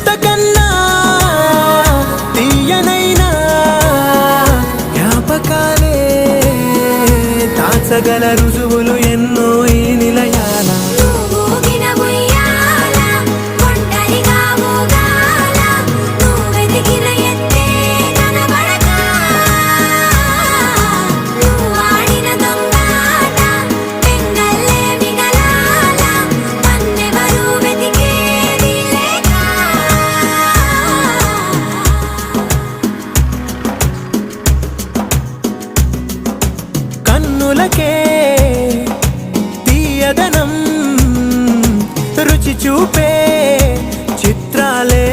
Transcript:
ఇంతకన్నా తీయనైనా జ్ఞాపకాలే దాచగల రుజువులు ఎన్నో ఈ నిలయాల. కన్నులకే తీయదనం రుచి చూపే చిత్రాలే